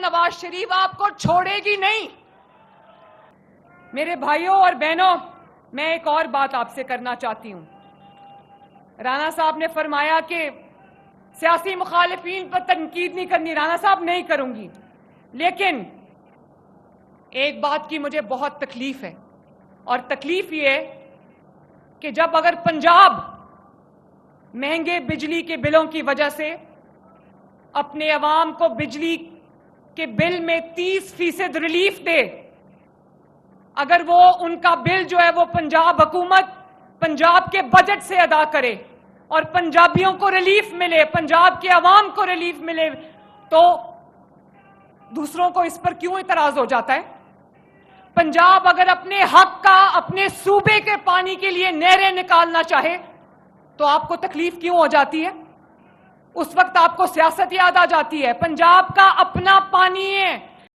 نواز شریف آپ کو چھوڑے گی نہیں۔ میرے بھائیوں اور بہنوں، میں ایک اور بات آپ سے کرنا چاہتی ہوں۔ رانا صاحب نے فرمایا کہ سیاسی مخالفین پر تنقید نہیں کرنی۔ رانا صاحب نہیں کروں گی، لیکن ایک بات کی مجھے بہت تکلیف ہے، اور تکلیف یہ کہ جب اگر پنجاب مہنگے بجلی کے بلوں کی وجہ سے اپنے عوام کو بجلی کے بل میں 30% ریلیف دے، اگر وہ ان کا بل جو ہے وہ پنجاب حکومت پنجاب کے بجٹ سے ادا کرے اور پنجابیوں کو ریلیف ملے، پنجاب کے عوام کو ریلیف ملے، تو دوسروں کو اس پر کیوں اعتراض ہو جاتا ہے؟ پنجاب اگر اپنے حق کا، اپنے صوبے کے پانی کے لیے نہریں نکالنا چاہے تو آپ کو تکلیف کیوں ہو جاتی ہے؟ اس وقت آپ کو سیاست یاد آ جاتی ہے۔ پنجاب کا اپنا پانی ہے،